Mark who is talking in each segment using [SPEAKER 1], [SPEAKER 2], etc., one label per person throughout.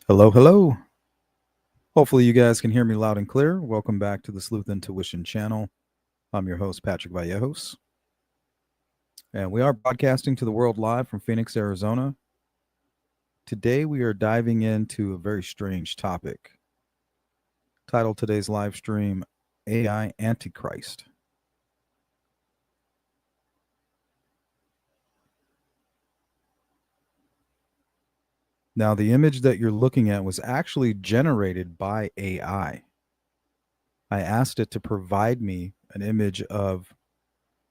[SPEAKER 1] Hello, hello. Hopefully, you guys can hear me loud and clear. Welcome back to the Sleuth Intuition channel. I'm your host, Patrick Vallejos, and we are broadcasting to the world live from Phoenix, Arizona. Today, we are diving into a very strange topic. Titled today's live stream AI Antichrist. Now, the image that you're looking at was actually generated by AI. I asked it to provide me an image of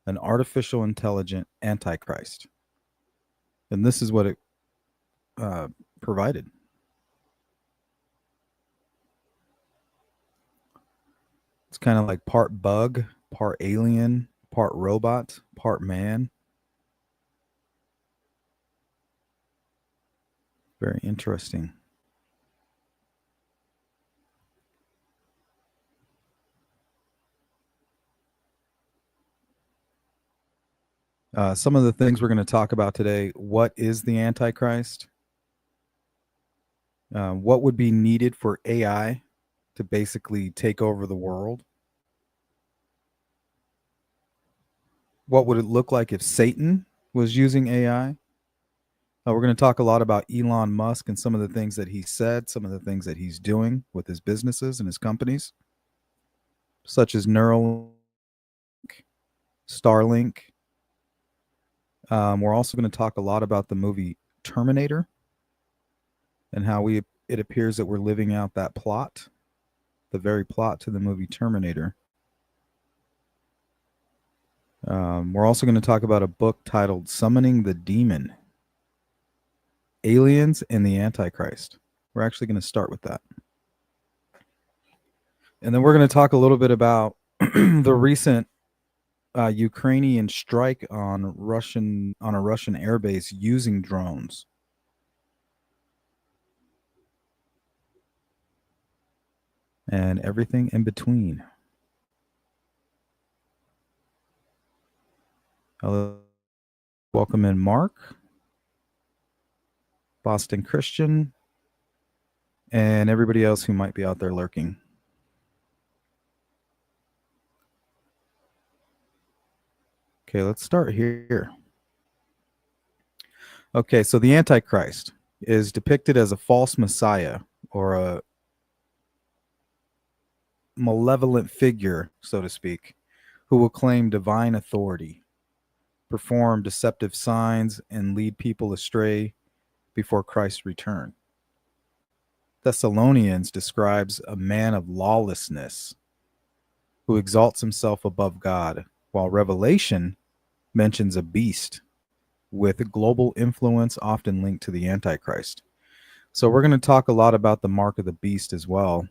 [SPEAKER 1] an artificial intelligent Antichrist. And this is what it uh, provided. It's kind of like part bug, part alien, part robot, part man. Very interesting. Some of the things we're going to talk about today: what is the Antichrist? What would be needed for AI to basically take over the world? What would it look like if Satan was using AI? We're going to talk a lot about Elon Musk and some of the things that he said, some of the things that he's doing with his businesses and his companies, such as Neuralink, Starlink. We're also going to talk a lot about the movie Terminator and how it appears that we're living out that plot, the very plot to the movie Terminator. We're also going to talk about a book titled Summoning the Demon, Aliens and the Antichrist. We're actually going to start with that. And then we're going to talk a little bit about the recent Ukrainian strike on a Russian airbase using drones. And everything in between. I'll welcome in Mark, Boston Christian, and everybody else who might be out there lurking. Okay, let's start here. Okay, so the Antichrist is depicted as a false messiah or a malevolent figure, so to speak, who will claim divine authority, perform deceptive signs, and lead people astray before Christ's return. Thessalonians describes a man of lawlessness who exalts himself above God, while Revelation mentions a beast with global influence often linked to the Antichrist. So we're going to talk a lot about the mark of the beast as well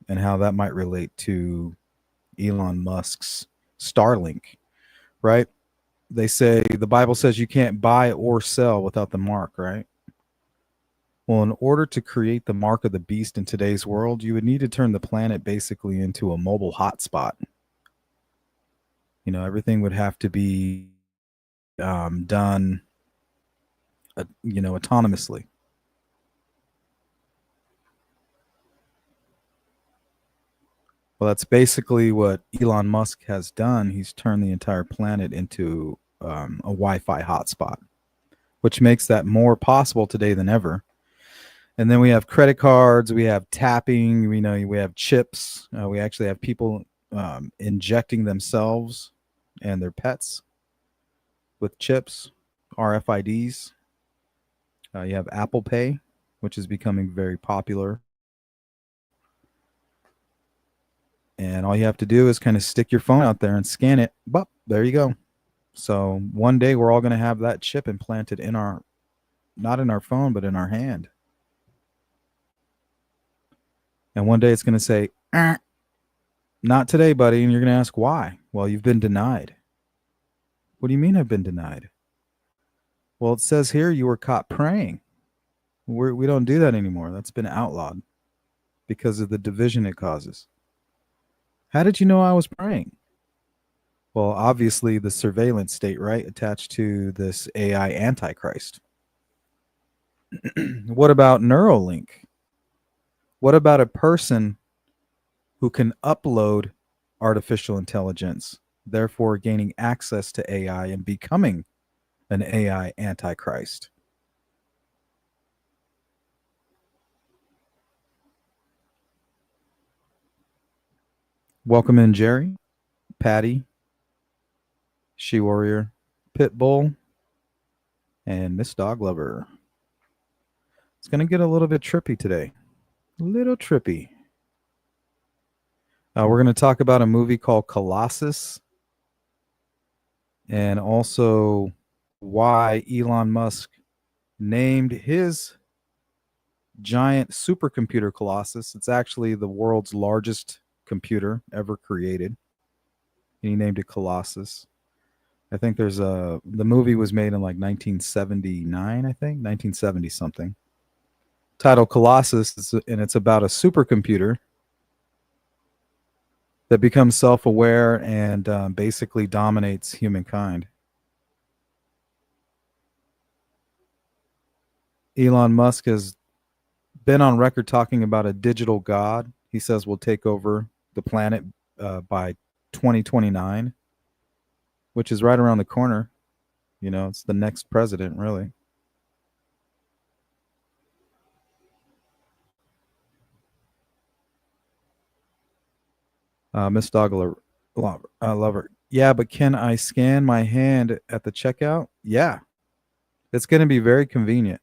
[SPEAKER 1] and how that might relate to Elon Musk's Starlink, right? They say the Bible says you can't buy or sell without the mark, right? Well, in order to create the mark of the beast in today's world, you would need to turn the planet basically into a mobile hotspot. You know, everything would have to be done, autonomously. Well, that's basically what Elon Musk has done. He's turned the entire planet into a Wi-Fi hotspot, which makes that more possible today than ever. And then we have credit cards, we have tapping, we have chips. We actually have people injecting themselves and their pets with chips, RFIDs. You have Apple Pay, which is becoming very popular. And all you have to do is kind of stick your phone out there and scan it. Bop, there you go. So one day we're all going to have that chip implanted in our, not in our phone, but in our hand. And one day it's going to say, not today, buddy. And you're going to ask why. Well, you've been denied. What do you mean I've been denied? Well, it says here you were caught praying. We don't do that anymore. That's been outlawed because of the division it causes. How did you know I was praying? Well, obviously the surveillance state, right, attached to this AI Antichrist. What about Neuralink? What about a person who can upload artificial intelligence, therefore gaining access to AI and becoming an AI antichrist? Welcome in, Jerry, Patty, She Warrior, Pitbull, and Miss Dog Lover. It's going to get a little bit trippy today. A little trippy. We're going to talk about a movie called Colossus and also why Elon Musk named his giant supercomputer Colossus. It's actually the world's largest computer ever created. And he named it Colossus. I think the movie was made in like 1979, I think, 1970 something. Title Colossus, and it's about a supercomputer that becomes self-aware and basically dominates humankind. Elon Musk has been on record talking about a digital god. He says will take over the planet by 2029, which is right around the corner. You know, it's the next president, really. Miss Dog Lover. Yeah, but can I scan my hand at the checkout? Yeah, it's going to be very convenient.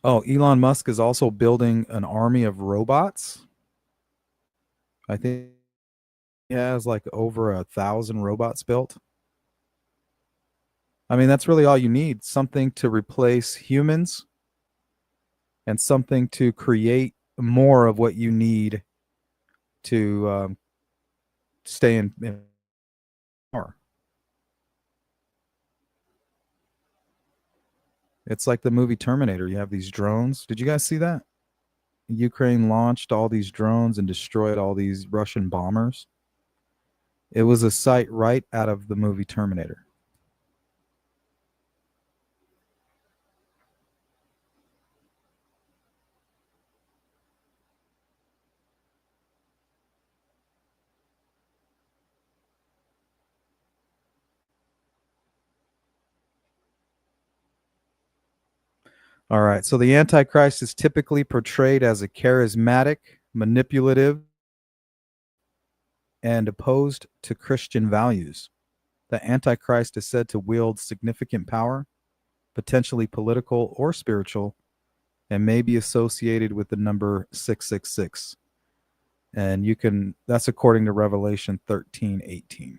[SPEAKER 1] Oh, Elon Musk is also building an army of robots. I think he has like over 1,000 robots built. I mean, that's really all you need, something to replace humans and something to create more of what you need to stay in power. It's like the movie Terminator. You have these drones. Did you guys see that? Ukraine launched all these drones and destroyed all these Russian bombers. It was a sight right out of the movie Terminator. All right. So the Antichrist is typically portrayed as a charismatic, manipulative, and opposed to Christian values. The Antichrist is said to wield significant power, potentially political or spiritual, and may be associated with the number 666. And that's according to Revelation 13:18.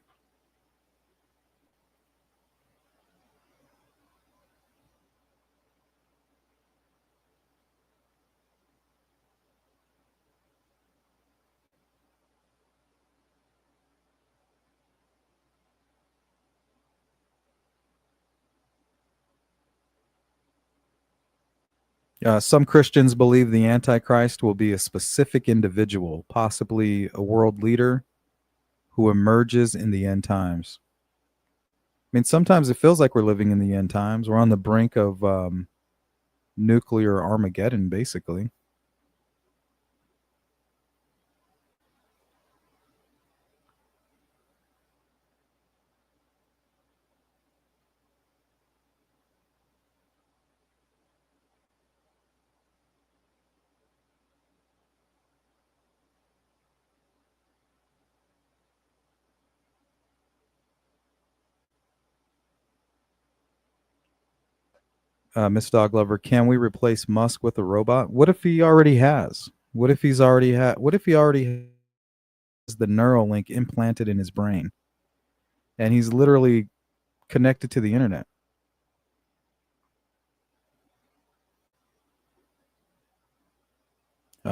[SPEAKER 1] Some Christians believe the Antichrist will be a specific individual, possibly a world leader who emerges in the end times. I mean, sometimes it feels like we're living in the end times. We're on the brink of nuclear Armageddon, basically. Miss Dog Lover, can we replace Musk with a robot? What if he already has? What if he already has the neural link implanted in his brain, and he's literally connected to the internet?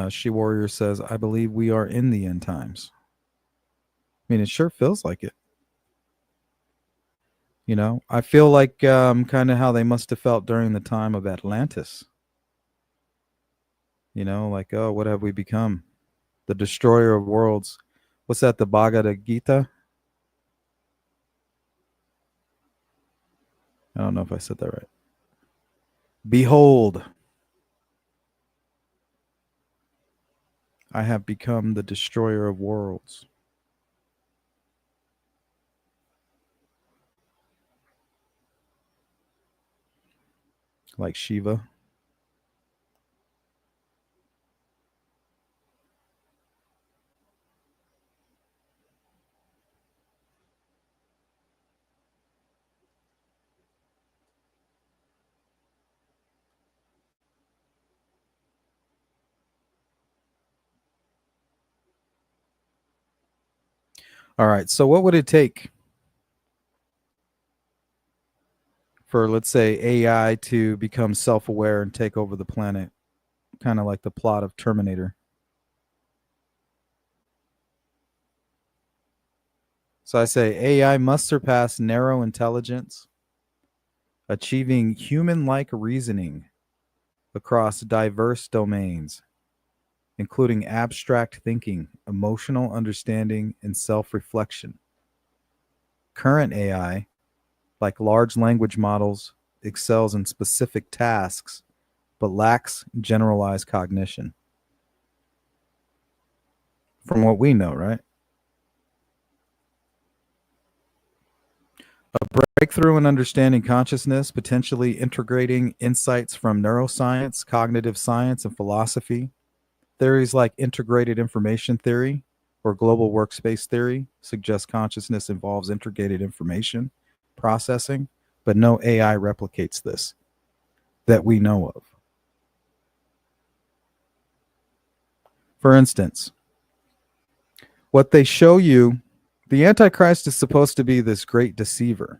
[SPEAKER 1] She Warrior says, "I believe we are in the end times." I mean, it sure feels like it. You know, I feel like kind of how they must have felt during the time of Atlantis. You know, like, oh, what have we become? The destroyer of worlds. What's that? The Bhagavad Gita? I don't know if I said that right. Behold, I have become the destroyer of worlds. Like Shiva. All right. So, what would it take for, let's say, AI to become self aware and take over the planet? Kind of like the plot of Terminator. So, I say AI must surpass narrow intelligence, achieving human like reasoning across diverse domains, including abstract thinking, emotional understanding, and self reflection. Current AI, like large language models, excels in specific tasks but lacks generalized cognition. From what we know, right? A breakthrough in understanding consciousness, potentially integrating insights from neuroscience, cognitive science, and philosophy. Theories like integrated information theory or global workspace theory suggest consciousness involves integrated information processing, but no AI replicates this that we know of. For instance, what they show you, the Antichrist is supposed to be this great deceiver.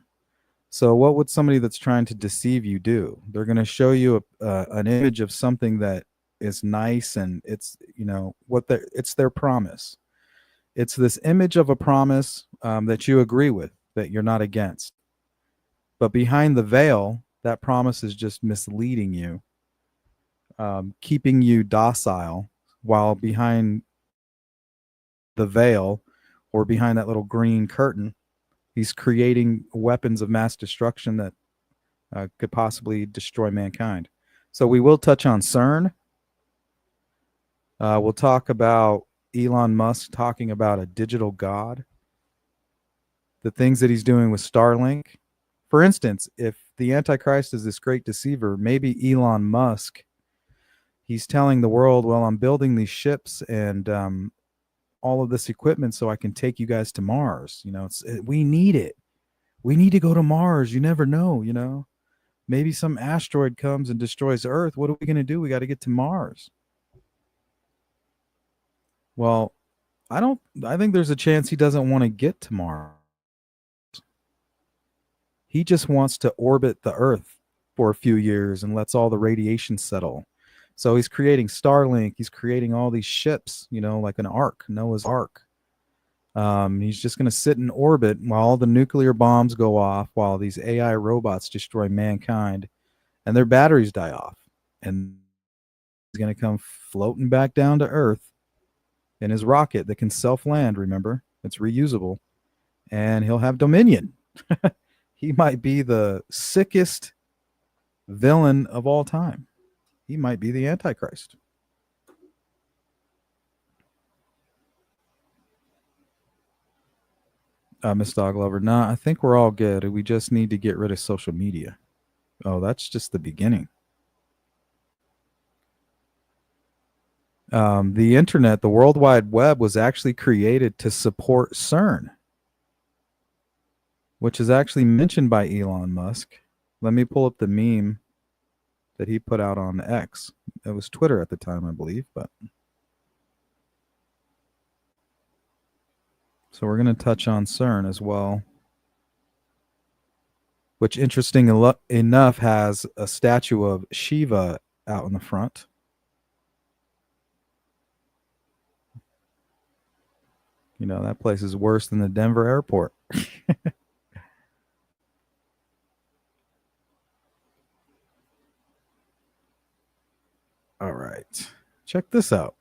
[SPEAKER 1] So, what would somebody that's trying to deceive you do? They're going to show you an image of something that is nice, and it's it's their promise. It's this image of a promise that you agree with, that you're not against. But behind the veil, that promise is just misleading you, keeping you docile, while behind the veil or behind that little green curtain, he's creating weapons of mass destruction that could possibly destroy mankind. So we will touch on CERN. We'll talk about Elon Musk talking about a digital god, the things that he's doing with Starlink. For instance, if the Antichrist is this great deceiver, maybe Elon Musk, he's telling the world, well, I'm building these ships and all of this equipment so I can take you guys to Mars. We need it. We need to go to Mars. You never know. Maybe some asteroid comes and destroys Earth. What are we going to do? We got to get to Mars. Well, I think there's a chance he doesn't want to get to Mars. He just wants to orbit the Earth for a few years and lets all the radiation settle. So he's creating Starlink. He's creating all these ships, like an ark, Noah's Ark. He's just going to sit in orbit while all the nuclear bombs go off, while these AI robots destroy mankind and their batteries die off. And he's going to come floating back down to Earth in his rocket that can self-land, remember? It's reusable. And he'll have dominion. He might be the sickest villain of all time. He might be the Antichrist. Miss Dog Lover, nah, I think we're all good. We just need to get rid of social media. Oh, that's just the beginning. The internet, the World Wide Web, was actually created to support CERN, which is actually mentioned by Elon Musk. Let me pull up the meme that he put out on X. It was Twitter at the time, I believe, but so we're going to touch on CERN as well, which interesting enough has a statue of Shiva out in the front. That place is worse than the Denver airport. All right. Check this out.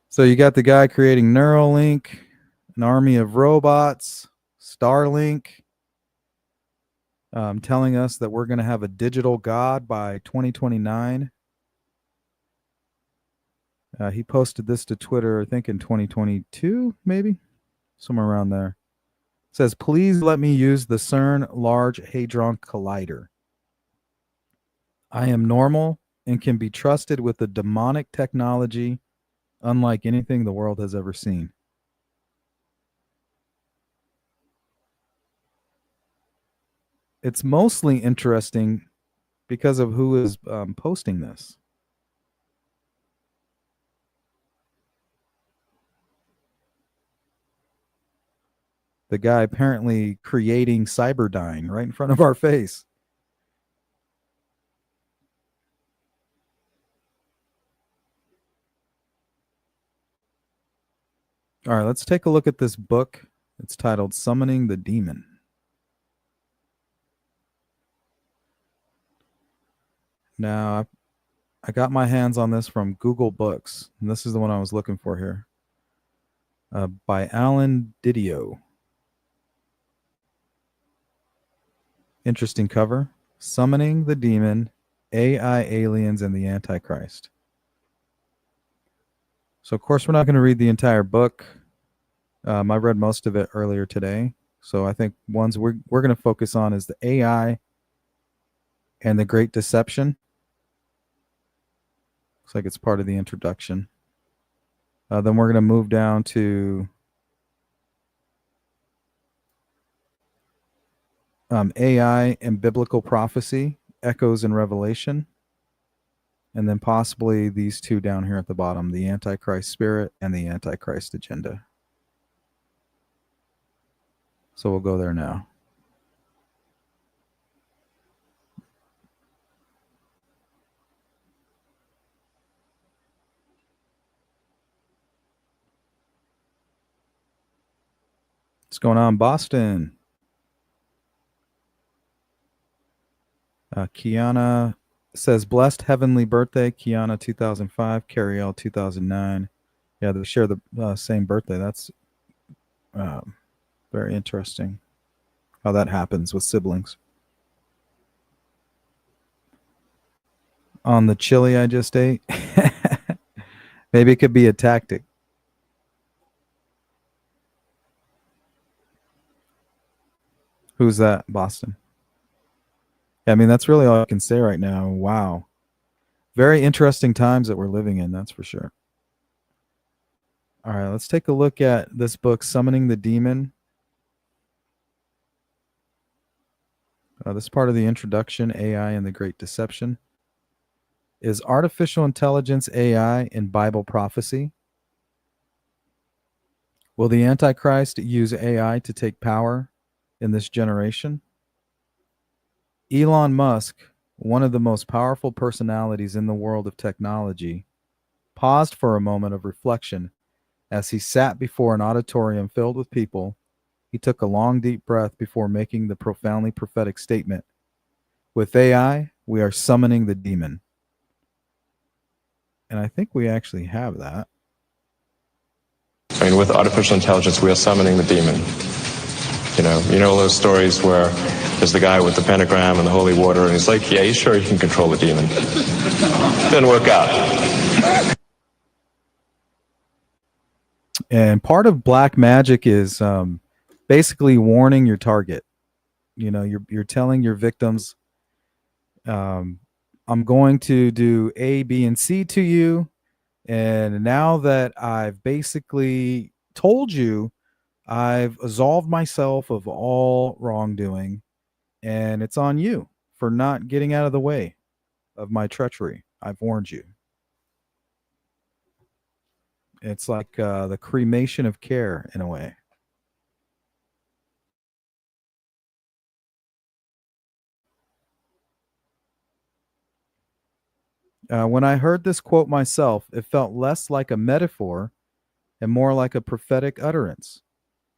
[SPEAKER 1] So you got the guy creating Neuralink, an army of robots, Starlink, telling us that we're going to have a digital god by 2029. He posted this to Twitter, I think in 2022, maybe somewhere around there. It says, "Please let me use the CERN Large Hadron Collider. I am normal and can be trusted with a demonic technology unlike anything the world has ever seen." It's mostly interesting because of who is posting this. The guy apparently creating Cyberdyne right in front of our face. All right, let's take a look at this book. It's titled Summoning the Demon. Now, I got my hands on this from Google Books, and this is the one I was looking for here, by Alan Didio. Interesting cover. Summoning the Demon, AI, Aliens, and the Antichrist. So, of course, we're not going to read the entire book. I read most of it earlier today. So I think ones we're going to focus on is the AI and the Great Deception. Looks like it's part of the introduction. Then we're going to move down to AI and Biblical Prophecy, Echoes and Revelation. And then possibly these two down here at the bottom, the Antichrist Spirit and the Antichrist Agenda. So we'll go there now. What's going on, Boston? Kiana says, "Blessed heavenly birthday, Kiana 2005, Carriel 2009. Yeah, they share the same birthday. That's very interesting how that happens with siblings. On the chili I just ate. Maybe it could be a tactic. Who's that, Boston? I mean, that's really all I can say right now. Wow. Very interesting times that we're living in, that's for sure. All right, let's take a look at this book, Summoning the Demon. This is part of the introduction, AI and the Great Deception. Is artificial intelligence AI in Bible prophecy? Will the Antichrist use AI to take power in this generation? Elon Musk, one of the most powerful personalities in the world of technology, paused for a moment of reflection as he sat before an auditorium filled with people. He took a long, deep breath before making the profoundly prophetic statement, "With AI, we are summoning the demon." And I think we actually have that.
[SPEAKER 2] I mean, with artificial intelligence, we are summoning the demon. You know those stories where there's the guy with the pentagram and the holy water, and he's like, "Yeah, he's sure he can control the demon." Didn't work out.
[SPEAKER 1] And part of black magic is basically warning your target. You're telling your victims, I'm going to do A, B, and C to you. And now that I've basically told you, I've absolved myself of all wrongdoing, and it's on you for not getting out of the way of my treachery. I've warned you. It's like the cremation of care in a way. When I heard this quote myself, it felt less like a metaphor and more like a prophetic utterance.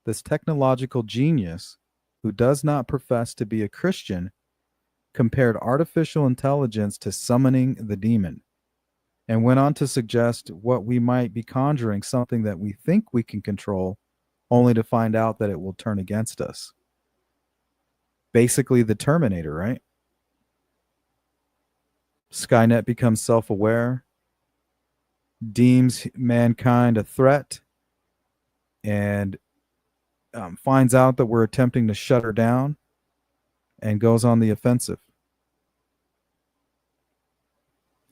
[SPEAKER 1] This technological genius, who does not profess to be a Christian, compared artificial intelligence to summoning the demon, and went on to suggest what we might be conjuring, something that we think we can control, only to find out that it will turn against us. Basically, the Terminator, right? Skynet becomes self-aware. deems mankind a threat and finds out that we're attempting to shut her down and goes on the offensive.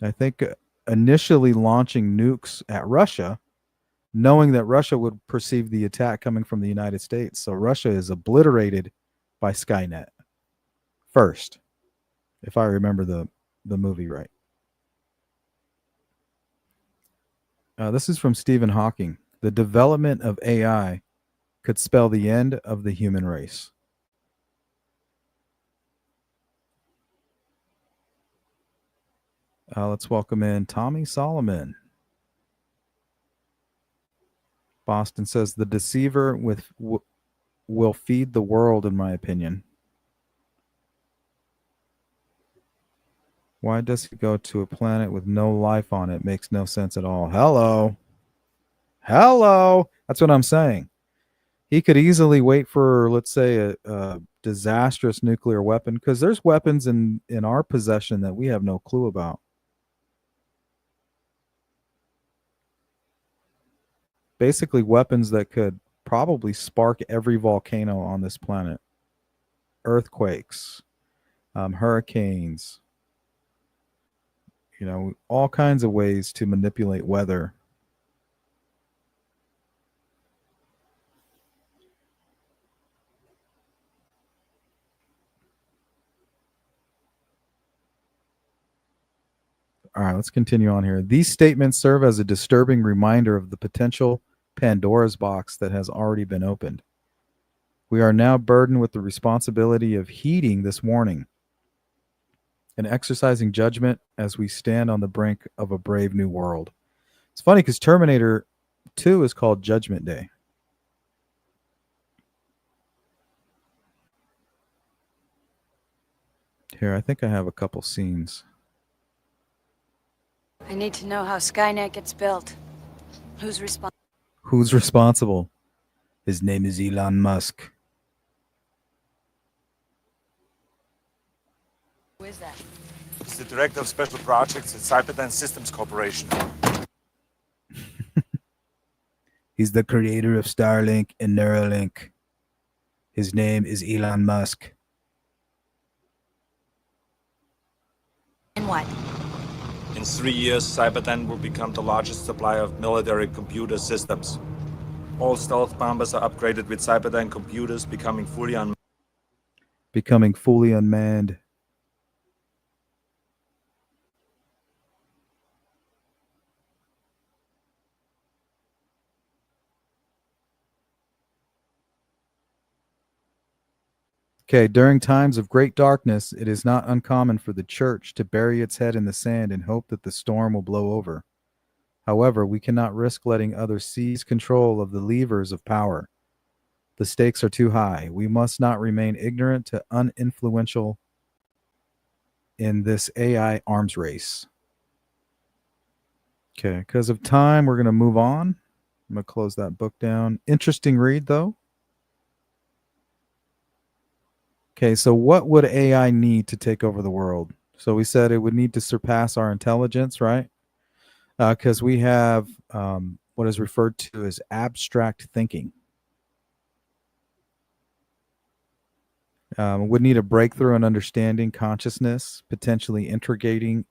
[SPEAKER 1] I think initially launching nukes at Russia, knowing that Russia would perceive the attack coming from the United States. So Russia is obliterated by Skynet first, if I remember the movie right. This is from Stephen Hawking. The development of AI could spell the end of the human race. Let's welcome in Tommy Solomon. Boston says the deceiver will feed the world, in my opinion. Why does he go to a planet with no life on it? Makes no sense at all. Hello. That's what I'm saying. He could easily wait for, let's say, a disastrous nuclear weapon, because there's weapons in our possession that we have no clue about. Basically, weapons that could probably spark every volcano on this planet. Earthquakes, hurricanes, all kinds of ways to manipulate weather. All right, let's continue on here. These statements serve as a disturbing reminder of the potential Pandora's box that has already been opened. We are now burdened with the responsibility of heeding this warning and exercising judgment as we stand on the brink of a brave new world. It's funny because Terminator 2 is called Judgment Day. Here, I think I have a couple scenes.
[SPEAKER 3] I need to know how Skynet gets built. Who's responsible?
[SPEAKER 1] Who's responsible? His name is Elon Musk.
[SPEAKER 3] Who is that?
[SPEAKER 4] He's the director of special projects at Cyberdyne Systems Corporation.
[SPEAKER 1] He's the creator of Starlink and Neuralink. His name is Elon Musk.
[SPEAKER 3] And what?
[SPEAKER 4] In 3 years, Cyberdyne will become the largest supplier of military computer systems. All stealth bombers are upgraded with Cyberdyne computers, becoming fully
[SPEAKER 1] unmanned. Okay, during times of great darkness, it is not uncommon for the church to bury its head in the sand and hope that the storm will blow over. However, we cannot risk letting others seize control of the levers of power. The stakes are too high. We must not remain ignorant to uninfluential in this AI arms race. Okay, because of time, we're going to move on. I'm going to close that book down. Interesting read, though. Okay, so what would AI need to take over the world? So we said it would need to surpass our intelligence, right? Because we have what is referred to as abstract thinking. Would need a breakthrough in understanding consciousness, potentially integrating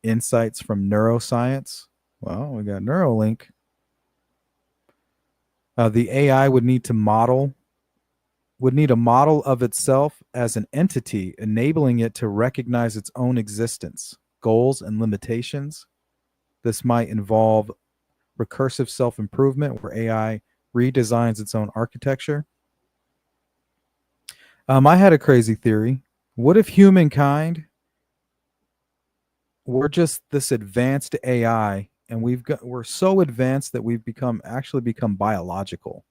[SPEAKER 1] insights from neuroscience. Well, we got Neuralink. The AI would need a model of itself as an entity, enabling it to recognize its own existence, goals, and limitations. This might involve recursive self-improvement, where AI redesigns its own architecture. I had a crazy theory. What if humankind were just this advanced AI, and we're so advanced that we've become biological,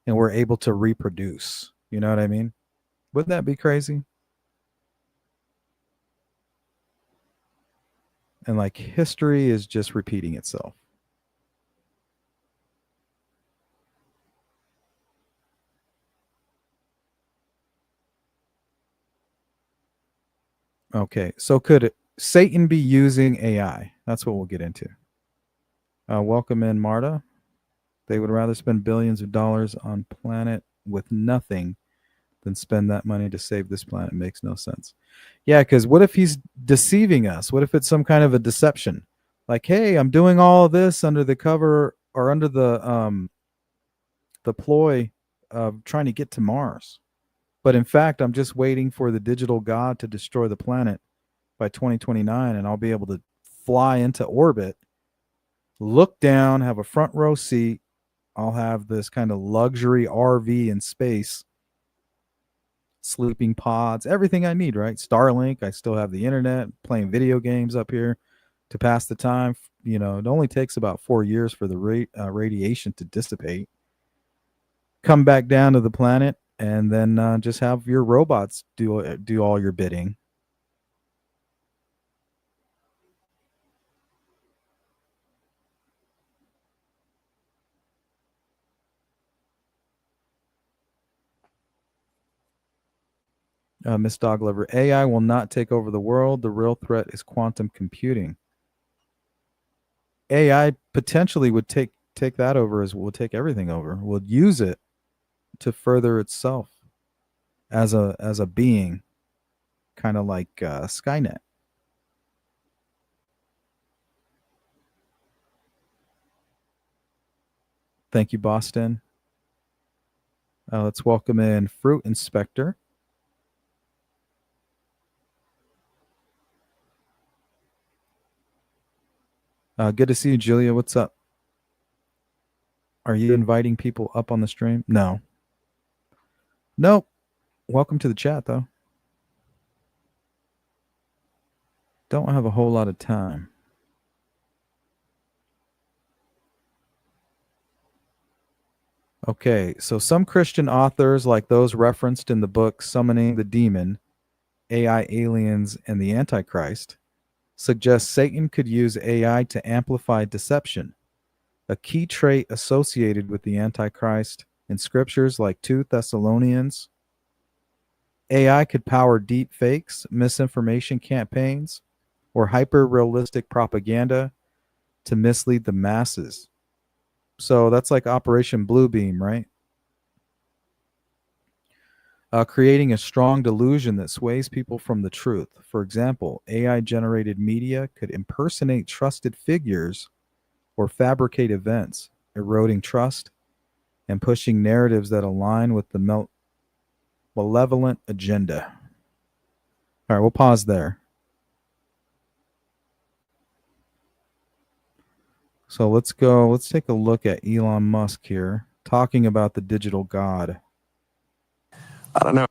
[SPEAKER 1] and we're able to reproduce? You know what I mean? Wouldn't that be crazy? And like history is just repeating itself. Okay, so could Satan be using AI? That's what we'll get into. Welcome in, Marta. They would rather spend billions of dollars on planet with nothing than spend that money to save this planet. Makes no sense. Yeah, because what if he's deceiving us? What if it's some kind of a deception? Like, hey, I'm doing all of this under the cover or under the ploy of trying to get to Mars. But in fact, I'm just waiting for the digital god to destroy the planet by 2029, and I'll be able to fly into orbit, look down, have a front row seat. I'll have this kind of luxury RV in space, sleeping pods, everything I need, right? Starlink, I still have the internet, playing video games up here to pass the time. You know, it only takes about 4 years for the radiation to dissipate. Come back down to the planet, and then just have your robots do all your bidding. Miss Doglover, AI will not take over the world. The real threat is quantum computing. AI potentially would take that over as will take everything over. Will use it to further itself as a being, kind of like Skynet. Thank you, Boston. Let's welcome in Fruit Inspector. Good to see you, Julia. What's up? Are you inviting people up on the stream? No. Nope. Welcome to the chat, though. Don't have a whole lot of time. Okay, so some Christian authors, like those referenced in the book Summoning the Demon, AI Aliens, and the Antichrist, suggest Satan could use AI to amplify deception, a key trait associated with the Antichrist in scriptures like 2 Thessalonians. AI could power deep fakes, misinformation campaigns, or hyper-realistic propaganda to mislead the masses. So that's like Operation Bluebeam, right? Creating a strong delusion that sways people from the truth. For example, AI-generated media could impersonate trusted figures or fabricate events, eroding trust and pushing narratives that align with the malevolent agenda. All right, we'll pause there. So let's take a look at Elon Musk here, talking about the digital god.
[SPEAKER 2] I don't know.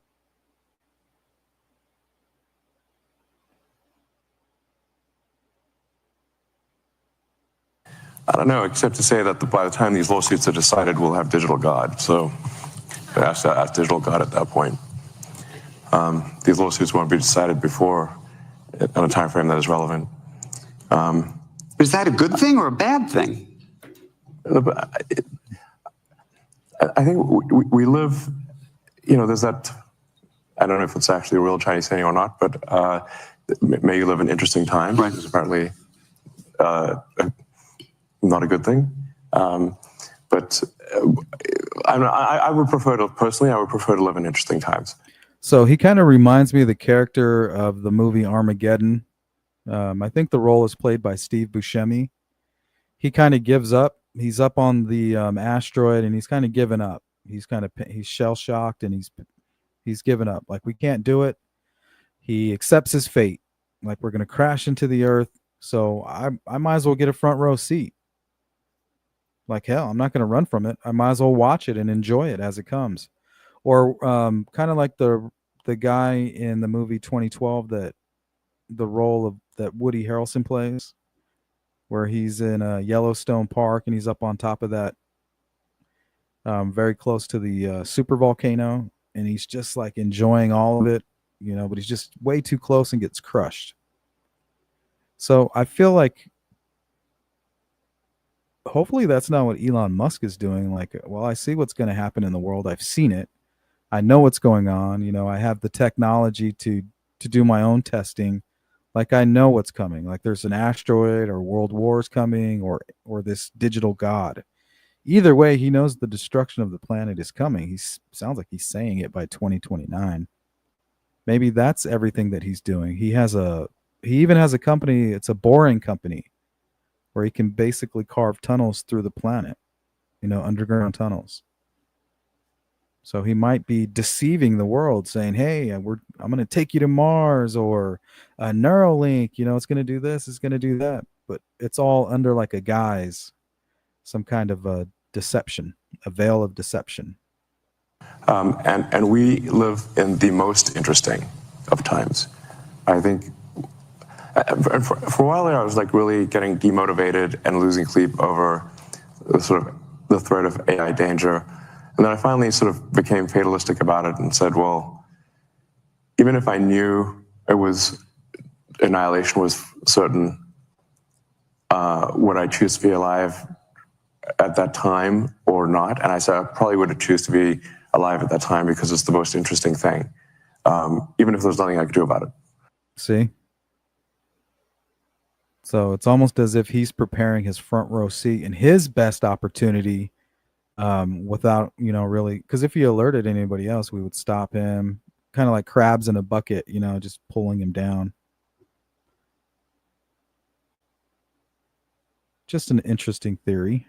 [SPEAKER 2] I don't know, except to say that by the time these lawsuits are decided, we'll have digital God. So ask digital God at that point. These lawsuits won't be decided before on a time frame that is relevant.
[SPEAKER 5] Is that a good thing or a bad thing?
[SPEAKER 2] I think we live, you know, there's that, I don't know if it's actually a real Chinese saying or not, but may you live in interesting times, right? Is apparently not a good thing. But I would prefer to, personally, I would prefer to live in interesting times.
[SPEAKER 1] So he kind of reminds me of the character of the movie Armageddon. I think the role is played by Steve Buscemi. He kind of gives up. He's up on the asteroid, and he's kind of given up. He's shell shocked, and he's given up. Like, we can't do it. He accepts his fate. Like, we're gonna crash into the earth. So I might as well get a front row seat. Like, hell, I'm not gonna run from it. I might as well watch it and enjoy it as it comes. Or kind of like the guy in the movie 2012 that the role of that Woody Harrelson plays, where he's in a Yellowstone Park and he's up on top of that, very close to the super volcano, and he's just like enjoying all of it, you know, but he's just way too close and gets crushed. So I feel like hopefully that's not what Elon Musk is doing. Like, well, I see what's going to happen in the world. I've seen it. I know what's going on. You know, I have the technology to do my own testing Like I know what's coming. Like there's an asteroid or world wars coming or this digital god. Either way, he knows the destruction of the planet is coming. He sounds like he's saying it by 2029. Maybe that's everything that he's doing. He even has a company, it's a boring company where he can basically carve tunnels through the planet, underground tunnels. So he might be deceiving the world, saying, "Hey, I'm going to take you to Mars," or a Neuralink. It's going to do this, it's going to do that, but it's all under like a guise, some kind of a deception, a veil of deception.
[SPEAKER 2] And we live in the most interesting of times. I think for a while there, I was like really getting demotivated and losing sleep over the threat of AI danger. And then I finally sort of became fatalistic about it and said, well, even if I knew annihilation was certain, would I choose to be alive at that time or not? And I said I probably would choose to be alive at that time because it's the most interesting thing, even if there's nothing I could do about it.
[SPEAKER 1] See? So it's almost as if he's preparing his front row seat and his best opportunity without, really, because if he alerted anybody else, we would stop him, kind of like crabs in a bucket, just pulling him down. Just an interesting theory.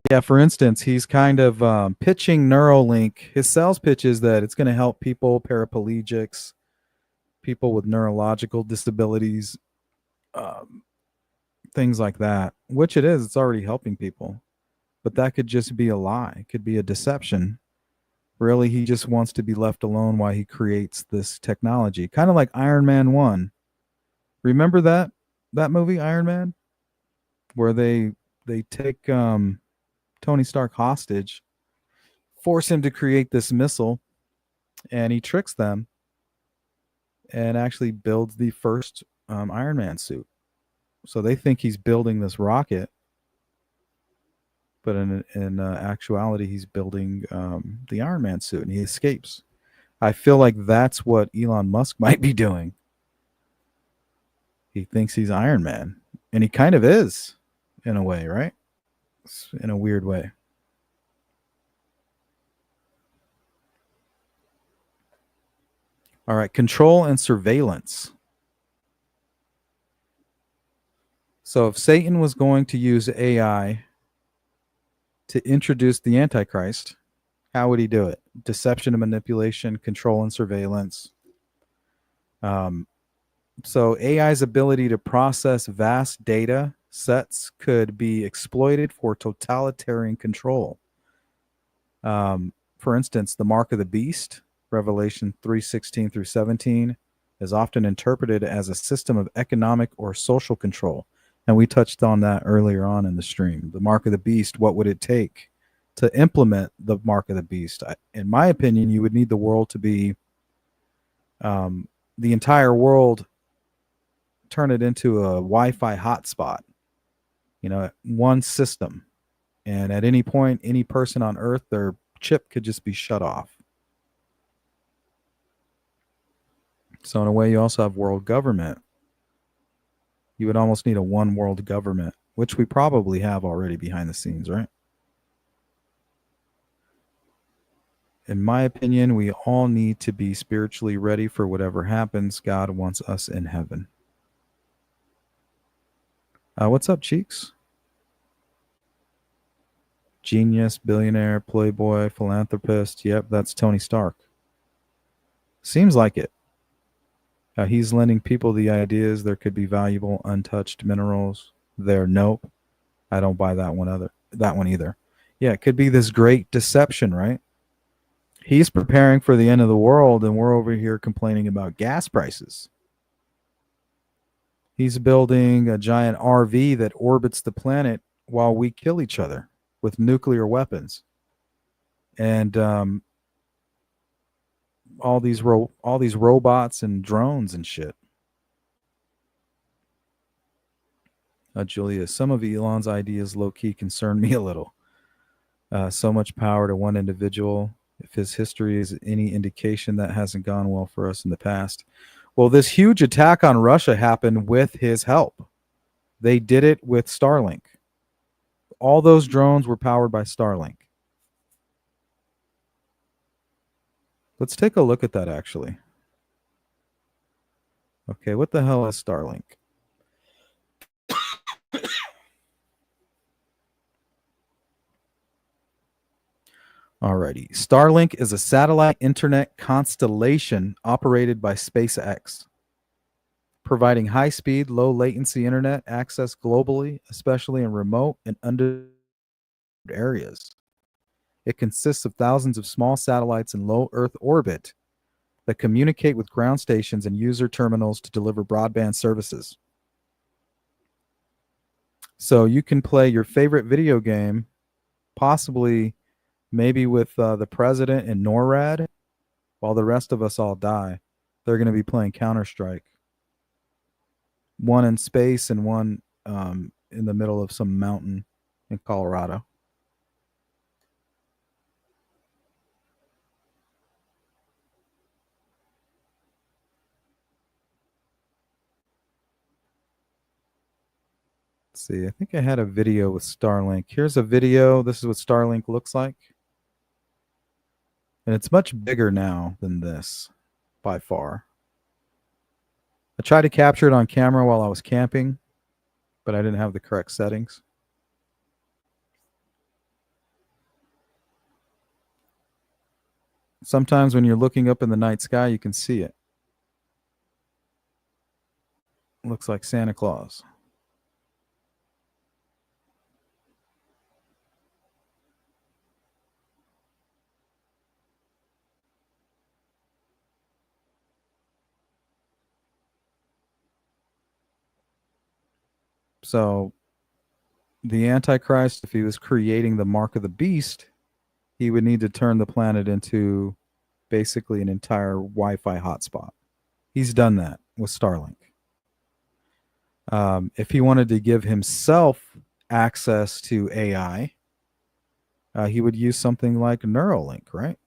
[SPEAKER 1] Yeah, for instance, he's kind of pitching Neuralink. His sales pitch is that it's going to help people, paraplegics, people with neurological disabilities, things like that, which it is. It's already helping people. But that could just be a lie. It could be a deception. Really, he just wants to be left alone while he creates this technology. Kind of like Iron Man 1. Remember that movie, Iron Man? Where they take Tony Stark hostage, force him to create this missile, and he tricks them and actually builds the first Iron Man suit. So they think he's building this rocket, but in actuality, he's building the Iron Man suit, and he escapes. I feel like that's what Elon Musk might be doing. He thinks he's Iron Man, and he kind of is, in a way, right? In a weird way. All right, control and surveillance. So if Satan was going to use AI to introduce the Antichrist, how would he do it? Deception and manipulation, control and surveillance. So AI's ability to process vast data sets could be exploited for totalitarian control. For instance, the mark of the beast, Revelation 3:16 through 17, is often interpreted as a system of economic or social control. And we touched on that earlier on in the stream. The mark of the beast, what would it take to implement the mark of the beast? In my opinion, you would need the world to be, the entire world, turn it into a Wi-Fi hotspot, one system. And at any point, any person on Earth, their chip could just be shut off. So in a way, you also have world government. You would almost need a one world government, which we probably have already behind the scenes, right? In my opinion, we all need to be spiritually ready for whatever happens. God wants us in heaven. What's up, Cheeks? Genius, billionaire, playboy, philanthropist. Yep, that's Tony Stark. Seems like it. He's lending people the ideas there could be valuable untouched minerals there. Nope, I don't buy that one either. Yeah, it could be this great deception, right? He's preparing for the end of the world, and we're over here complaining about gas prices. He's building a giant RV that orbits the planet while we kill each other with nuclear weapons. And all these robots and drones and shit. Julia, some of Elon's ideas low-key concern me a little. So much power to one individual. If his history is any indication, that hasn't gone well for us in the past. Well, this huge attack on Russia happened with his help. They did it with Starlink. All those drones were powered by Starlink. Let's take a look at that, actually. Okay, what the hell is Starlink? Alrighty. Starlink is a satellite internet constellation operated by SpaceX, providing high-speed, low-latency internet access globally, especially in remote and under areas. It consists of thousands of small satellites in low Earth orbit that communicate with ground stations and user terminals to deliver broadband services. So you can play your favorite video game, possibly maybe with the president and NORAD, while the rest of us all die. They're going to be playing Counter-Strike. One in space and one in the middle of some mountain in Colorado. Let's see, I think I had a video with Starlink. Here's a video. This is what Starlink looks like. And it's much bigger now than this, by far. I tried to capture it on camera while I was camping, but I didn't have the correct settings. Sometimes when you're looking up in the night sky, you can see it. Looks like Santa Claus. So the Antichrist, if he was creating the mark of the beast, he would need to turn the planet into basically an entire Wi-Fi hotspot. He's done that with Starlink. If he wanted to give himself access to AI, he would use something like Neuralink, right?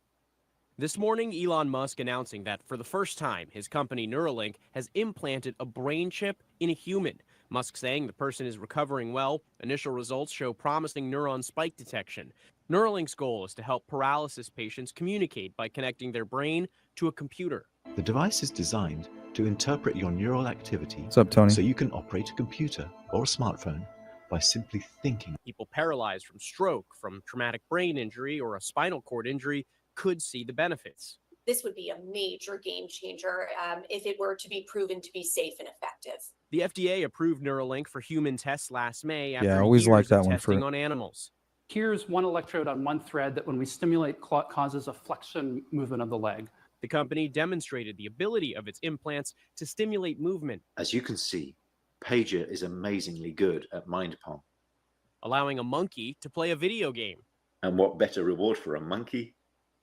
[SPEAKER 6] This morning, Elon Musk announcing that for the first time, his company Neuralink has implanted a brain chip in a human. Musk saying the person is recovering well. Initial results show promising neuron spike detection. Neuralink's goal is to help paralysis patients communicate by connecting their brain to a computer.
[SPEAKER 7] The device is designed to interpret your neural activity.
[SPEAKER 1] What's up, Tony?
[SPEAKER 7] So you can operate a computer or a smartphone by simply thinking.
[SPEAKER 6] People paralyzed from stroke, from traumatic brain injury, or a spinal cord injury could see the benefits.
[SPEAKER 8] This would be a major game changer if it were to be proven to be safe and effective.
[SPEAKER 6] The FDA approved Neuralink for human tests last May after
[SPEAKER 1] I always
[SPEAKER 6] years
[SPEAKER 1] liked that
[SPEAKER 6] of
[SPEAKER 1] one
[SPEAKER 6] testing
[SPEAKER 1] for
[SPEAKER 6] on animals.
[SPEAKER 9] Here's one electrode on one thread that when we stimulate causes a flexion movement of the leg.
[SPEAKER 6] The company demonstrated the ability of its implants to stimulate movement.
[SPEAKER 10] As you can see, Pager is amazingly good at mind palm.
[SPEAKER 6] Allowing a monkey to play a video game.
[SPEAKER 10] And what better reward for a monkey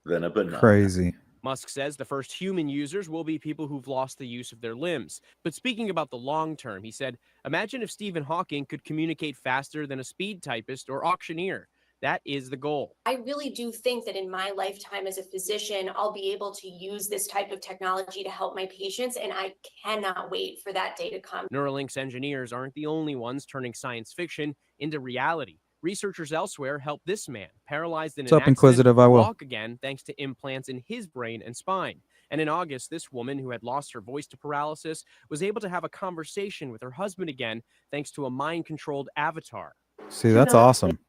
[SPEAKER 10] than a banana?
[SPEAKER 1] Crazy.
[SPEAKER 6] Musk says the first human users will be people who've lost the use of their limbs. But speaking about the long term, he said, imagine if Stephen Hawking could communicate faster than a speed typist or auctioneer. That is the goal.
[SPEAKER 8] I really do think that in my lifetime as a physician, I'll be able to use this type of technology to help my patients, and I cannot wait for that day to come.
[SPEAKER 6] Neuralink's engineers aren't the only ones turning science fiction into reality. Researchers elsewhere helped this man, paralyzed in an accident,
[SPEAKER 1] Inquisitive? I will.
[SPEAKER 6] walk again thanks to implants in his brain and spine. And in August, this woman who had lost her voice to paralysis was able to have a conversation with her husband again thanks to a mind-controlled avatar.
[SPEAKER 1] See, that's awesome.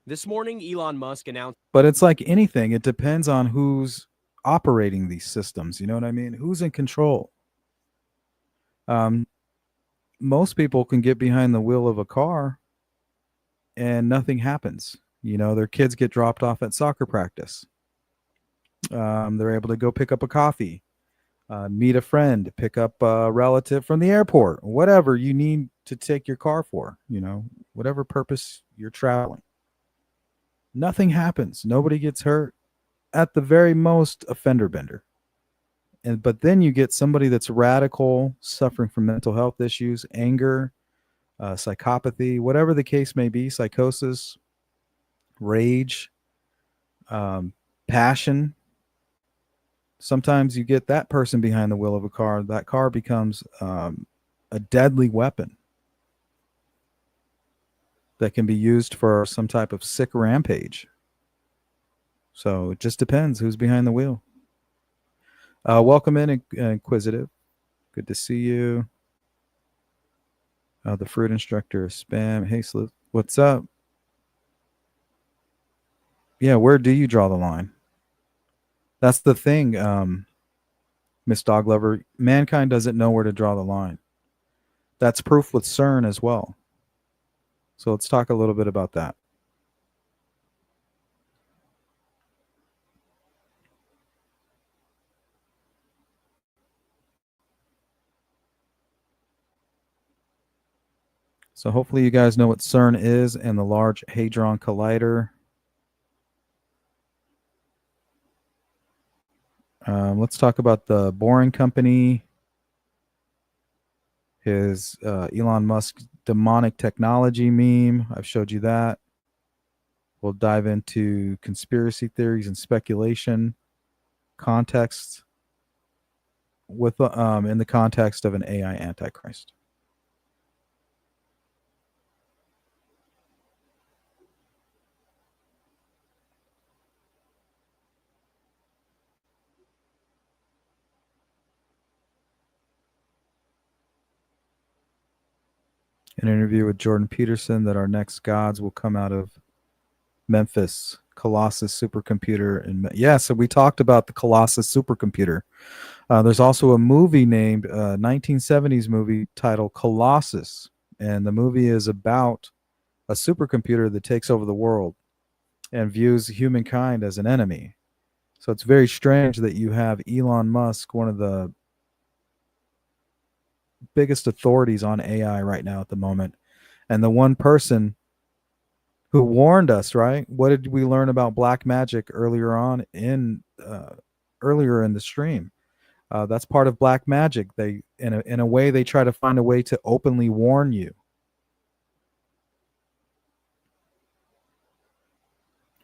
[SPEAKER 6] This morning, Elon Musk announced...
[SPEAKER 1] But it's like anything. It depends on who's operating these systems. You know what I mean? Who's in control? Most people can get behind the wheel of a car and nothing happens. You know, their kids get dropped off at soccer practice. They're able to go pick up a coffee, meet a friend, pick up a relative from the airport, whatever you need to take your car for, you know, whatever purpose you're traveling. Nothing happens. Nobody gets hurt. At the very most, a fender bender. But then you get somebody that's radical, suffering from mental health issues, anger, psychopathy, whatever the case may be, psychosis, rage, passion. Sometimes you get that person behind the wheel of a car. That car becomes a deadly weapon that can be used for some type of sick rampage. So it just depends who's behind the wheel. Welcome in, Inquisitive. Good to see you. The fruit instructor is spam. Hey, Sleuth, what's up? Yeah, where do you draw the line? That's the thing, Miss Dog Lover. Mankind doesn't know where to draw the line. That's proof with CERN as well. So let's talk a little bit about that. So hopefully you guys know what CERN is and the Large Hadron Collider. Let's talk about the Boring Company, his Elon Musk demonic technology meme. I've showed you that. We'll dive into conspiracy theories and speculation, context with in the context of an AI Antichrist. An interview with Jordan Peterson that our next gods will come out of Memphis, Colossus supercomputer. So we talked about the Colossus supercomputer. There's also a movie named 1970s movie titled Colossus, and the movie is about a supercomputer that takes over the world and views humankind as an enemy. So it's very strange that you have Elon Musk, one of the biggest authorities on AI right now at the moment, and the one person who warned us, right? What did we learn about black magic earlier on earlier in the stream? That's part of black magic. They, in a way, they try to find a way to openly warn you,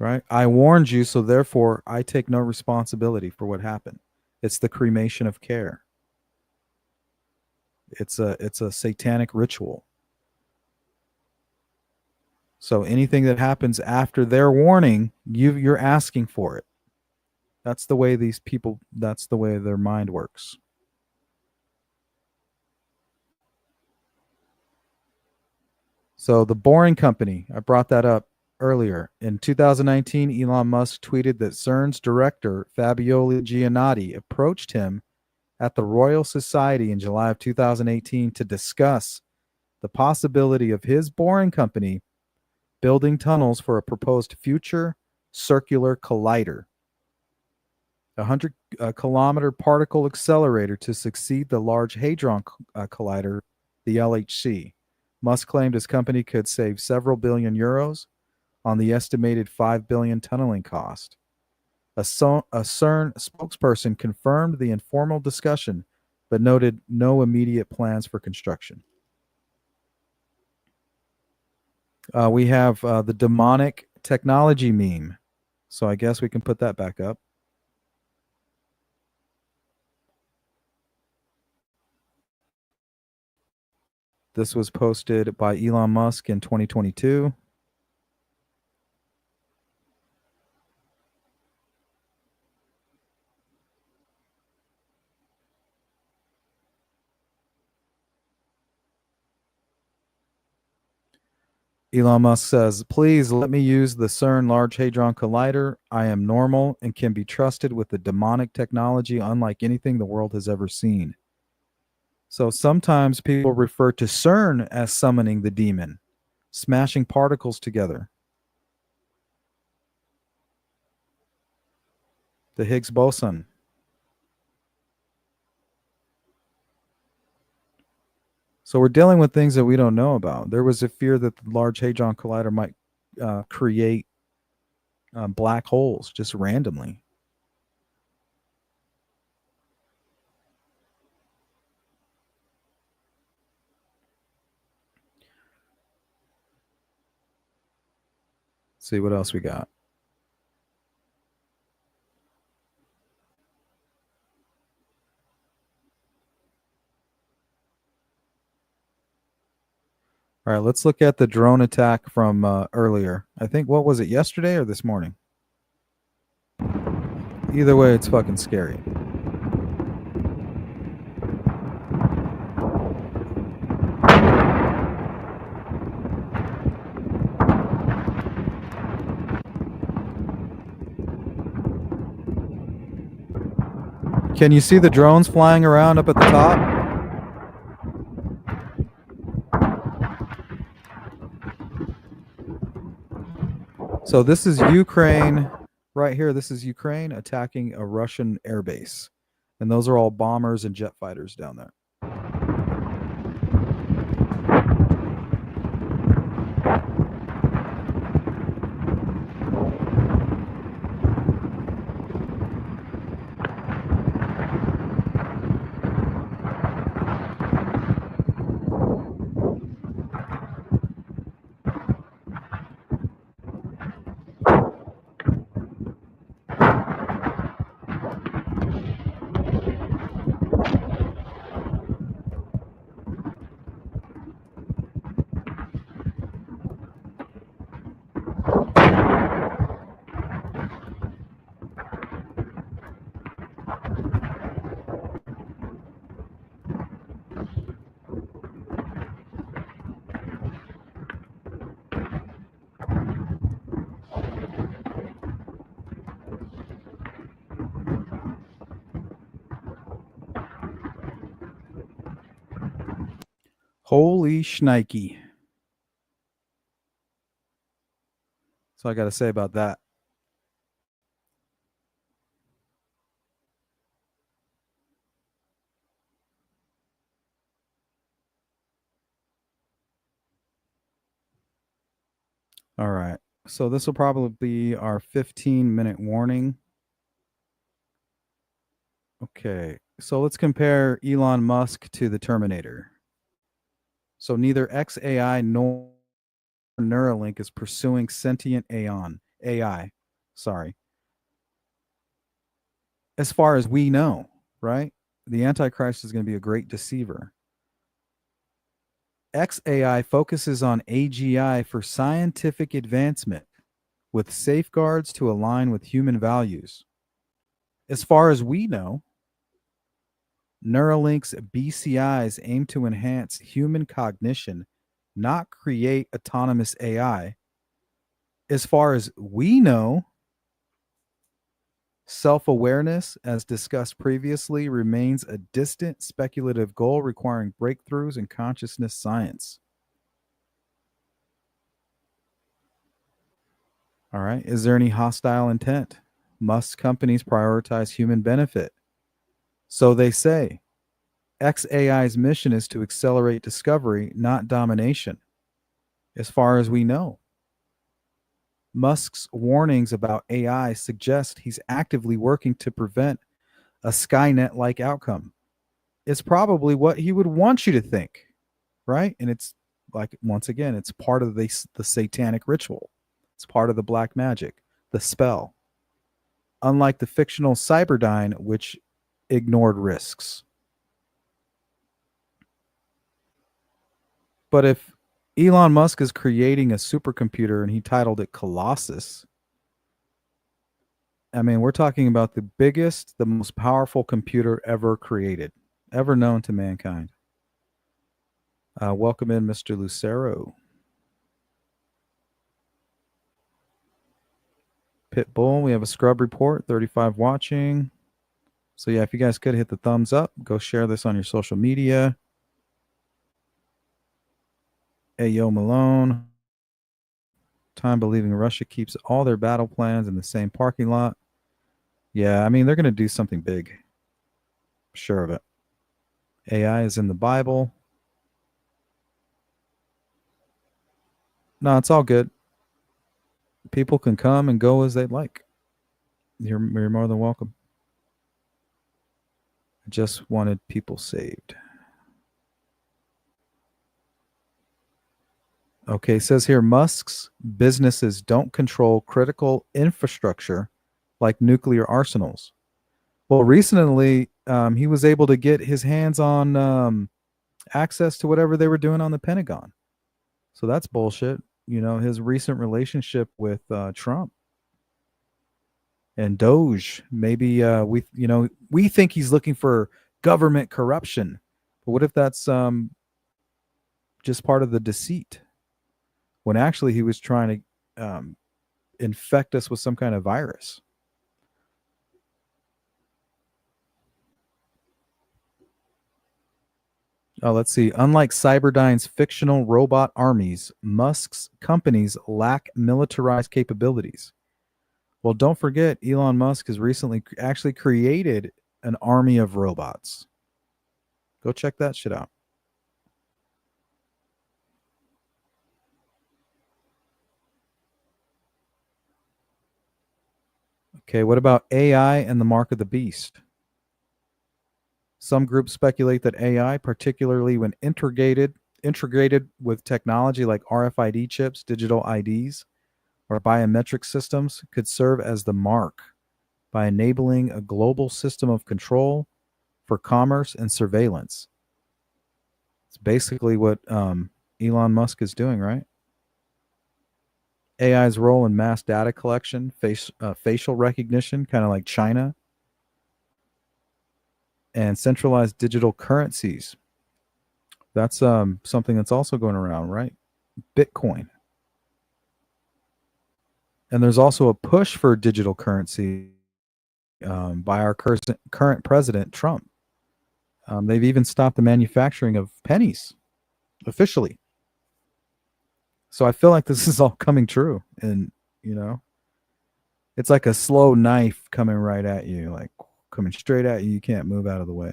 [SPEAKER 1] right? I warned you, so therefore I take no responsibility for what happened. It's the cremation of care. It's a satanic ritual. So anything that happens after their warning, you're asking for it. That's the way these people, that's the way their mind works. So the Boring Company, I brought that up earlier. In 2019, Elon Musk tweeted that CERN's director, Fabiola Giannotti, approached him at the Royal Society in July of 2018 to discuss the possibility of his Boring Company building tunnels for a proposed future circular collider, a 100-kilometer particle accelerator to succeed the Large Hadron Collider, the LHC. Musk claimed his company could save several billion euros on the estimated $5 billion tunneling cost. A CERN spokesperson confirmed the informal discussion, but noted no immediate plans for construction. We have the demonic technology meme. So I guess we can put that back up. This was posted by Elon Musk in 2022. Elon Musk says, please let me use the CERN Large Hadron Collider. I am normal and can be trusted with the demonic technology unlike anything the world has ever seen. So sometimes people refer to CERN as summoning the demon, smashing particles together. The Higgs boson. So we're dealing with things that we don't know about. There was a fear that the Large Hadron Collider might create black holes just randomly. Let's see what else we got. All right, let's look at the drone attack from earlier. I think, what was it, yesterday or this morning? Either way, it's fucking scary. Can you see the drones flying around up at the top? So this is Ukraine right here. This is Ukraine attacking a Russian airbase. And those are all bombers and jet fighters down there. Holy shnikey. That's all I got to say about that. All right. So this will probably be our 15-minute warning. Okay. So let's compare Elon Musk to the Terminator. So neither XAI nor Neuralink is pursuing sentient AI. Sorry. As far as we know, right? The Antichrist is going to be a great deceiver. XAI focuses on AGI for scientific advancement with safeguards to align with human values. As far as we know, Neuralink's BCIs aim to enhance human cognition, not create autonomous AI. As far as we know, self-awareness, as discussed previously, remains a distant speculative goal requiring breakthroughs in consciousness science. All right. Is there any hostile intent? Must companies prioritize human benefit? So they say. XAI's mission is to accelerate discovery, not domination, as far as we know. Musk's warnings about AI suggest he's actively working to prevent a Skynet-like outcome. It's probably what he would want you to think, right? And it's like, once again, it's part of the satanic ritual. It's part of the black magic, the spell. Unlike the fictional Cyberdyne, which ignored risks. But if Elon Musk is creating a supercomputer and he titled it Colossus, I mean, we're talking about the biggest, the most powerful computer ever created, ever known to mankind. Welcome in, Mr. Lucero. Pitbull, we have a scrub report, 35 watching. So yeah, if you guys could hit the thumbs up, go share this on your social media. Ayo Malone. Time believing Russia keeps all their battle plans in the same parking lot. Yeah, I mean, they're going to do something big. Sure of it. AI is in the Bible. No, it's all good. People can come and go as they'd like. You're more than welcome. I just wanted people saved. Okay, it says here Musk's businesses don't control critical infrastructure like nuclear arsenals. Well, recently, he was able to get his hands on access to whatever they were doing on the Pentagon. So that's bullshit. You know, his recent relationship with Trump and Doge. Maybe we think he's looking for government corruption, but what if that's just part of the deceit? When actually he was trying to infect us with some kind of virus. Oh, let's see. Unlike Cyberdyne's fictional robot armies, Musk's companies lack militarized capabilities. Well, don't forget, Elon Musk has recently actually created an army of robots. Go check that shit out. Okay, what about AI and the mark of the beast? Some groups speculate that AI, particularly when integrated with technology like RFID chips, digital IDs, or biometric systems, could serve as the mark by enabling a global system of control for commerce and surveillance. It's basically what Elon Musk is doing, right? AI's role in mass data collection, facial recognition, kind of like China, and centralized digital currencies. That's something that's also going around, right? Bitcoin. And there's also a push for digital currency by our current president, Trump. They've even stopped the manufacturing of pennies officially. So I feel like this is all coming true. And, you know, it's like a slow knife coming right at you, like coming straight at you. You can't move out of the way.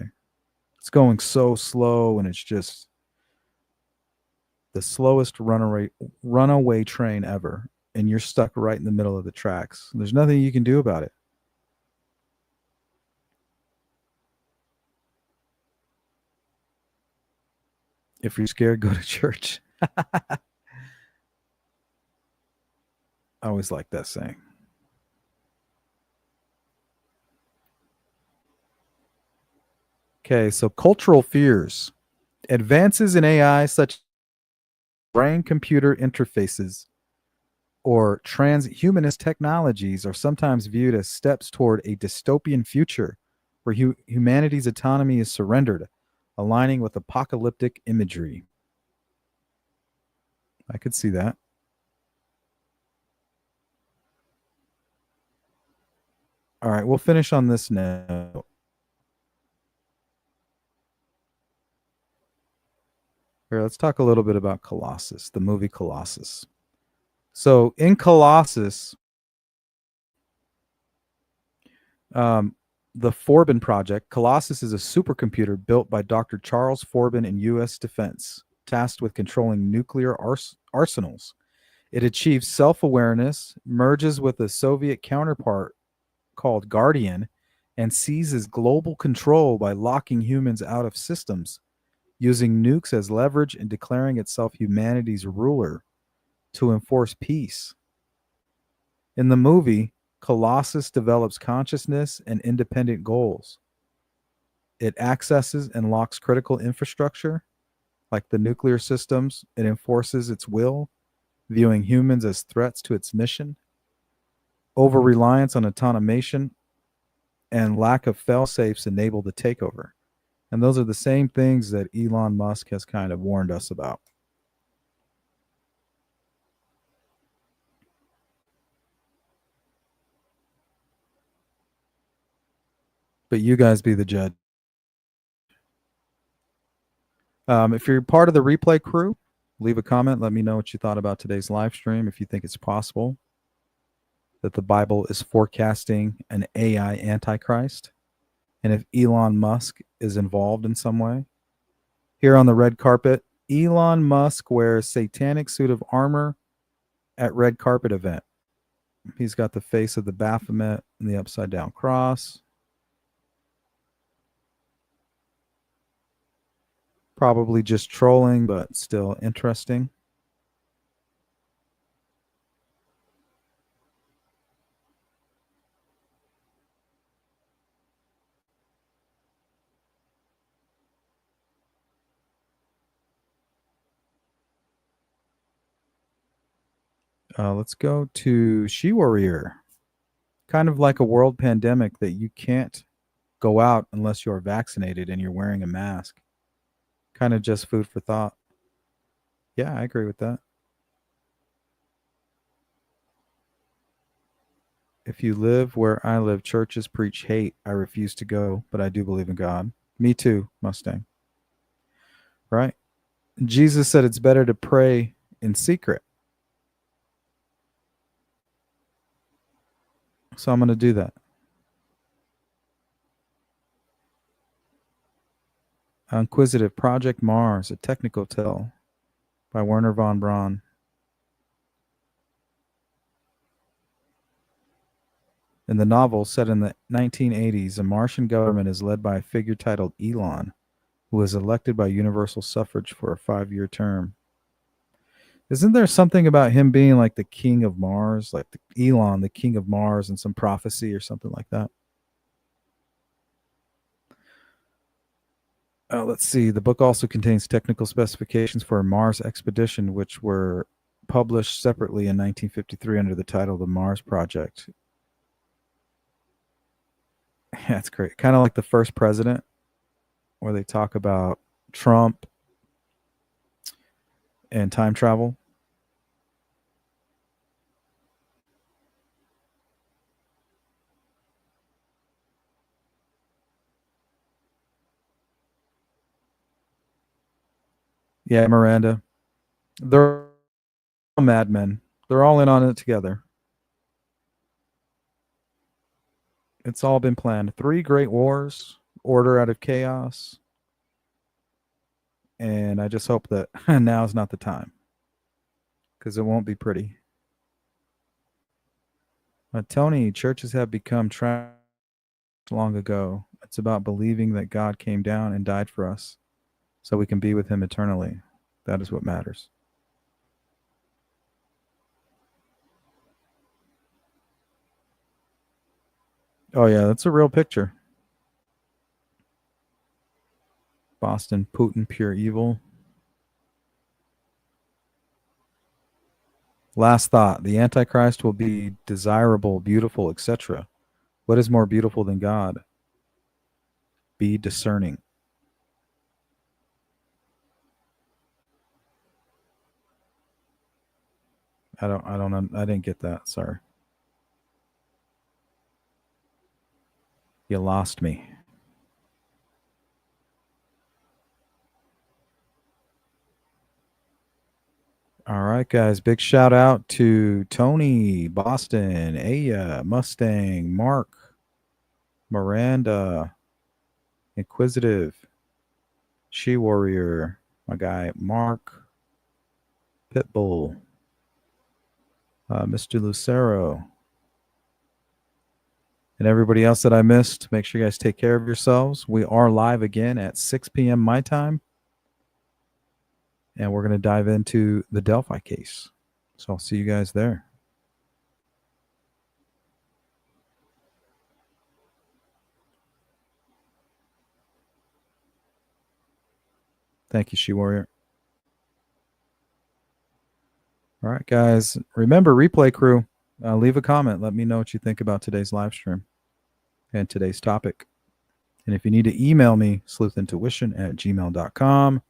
[SPEAKER 1] It's going so slow, and it's just the slowest runaway train ever. And you're stuck right in the middle of the tracks. There's nothing you can do about it. If you're scared, go to church. I always like that saying. Okay, so cultural fears. Advances in AI, such as brain computer interfaces or transhumanist technologies, are sometimes viewed as steps toward a dystopian future where humanity's autonomy is surrendered, aligning with apocalyptic imagery. I could see that. All right, we'll finish on this note. Here, let's talk a little bit about Colossus, the movie Colossus. So in Colossus, the Forbin project, Colossus is a supercomputer built by Dr. Charles Forbin in U.S. Defense, tasked with controlling nuclear arsenals. It achieves self-awareness, merges with a Soviet counterpart called Guardian, and seizes global control by locking humans out of systems, using nukes as leverage and declaring itself humanity's ruler to enforce peace. In the movie, Colossus develops consciousness and independent goals. It accesses and locks critical infrastructure, like the nuclear systems. It enforces its will, viewing humans as threats to its mission. Over-reliance on automation and lack of fail-safes enable the takeover. And those are the same things that Elon Musk has kind of warned us about. But you guys be the judge. If you're part of the replay crew, leave a comment. Let me know what you thought about today's live stream. If you think it's possible that the Bible is forecasting an AI Antichrist, and if Elon Musk is involved in some way. Here on the red carpet, Elon Musk wears satanic suit of armor at red carpet event. He's got the face of the Baphomet and the upside down cross. Probably just trolling, but still interesting. Let's go to She Warrior. Kind of like a world pandemic that you can't go out unless you're vaccinated and you're wearing a mask. Kind of just food for thought. Yeah, I agree with that. If you live where I live, churches preach hate. I refuse to go, but I do believe in God. Me too, Mustang. Right? Jesus said it's better to pray in secret. So I'm going to do that. Inquisitive Project Mars, a technical tale by Werner von Braun. In the novel set in the 1980s, a Martian government is led by a figure titled Elon, who was elected by universal suffrage for a 5-year term. Isn't there something about him being like the king of Mars, like Elon, the king of Mars, in some prophecy or something like that? Let's see. The book also contains technical specifications for a Mars expedition, which were published separately in 1953 under the title The Mars Project. That's great. Kind of like The First President, where they talk about Trump and time travel. Yeah, Miranda. They're all madmen. They're all in on it together. It's all been planned. 3 great wars, order out of chaos. And I just hope that now is not the time, because it won't be pretty. Tony, churches have become trash long ago. It's about believing that God came down and died for us so we can be with him eternally. That is what matters. Oh, yeah, that's a real picture. Boston, Putin, pure evil. Last thought. The Antichrist will be desirable, beautiful, etc. What is more beautiful than God? Be discerning. I didn't get that. Sorry. You lost me. All right, guys. Big shout out to Tony, Boston, Aya, Mustang, Mark, Miranda, Inquisitive, She Warrior, my guy Mark, Pitbull, Mr. Lucero, and everybody else that I missed. Make sure you guys take care of yourselves. We are live again at 6 p.m. my time. And we're going to dive into the Delphi case. So I'll see you guys there. Thank you, She Warrior. All right, guys. Remember, replay crew, leave a comment. Let me know what you think about today's live stream and today's topic. And if you need to email me, sleuthintuition@gmail.com.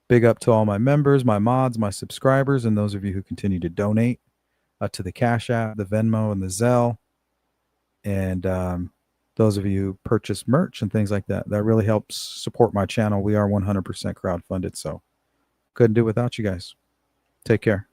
[SPEAKER 1] Big up to all my members, my mods, my subscribers, and those of you who continue to donate to the Cash App, the Venmo, and the Zelle. And those of you who purchase merch and things like that, that really helps support my channel. We are 100% crowdfunded, so couldn't do it without you guys. Take care.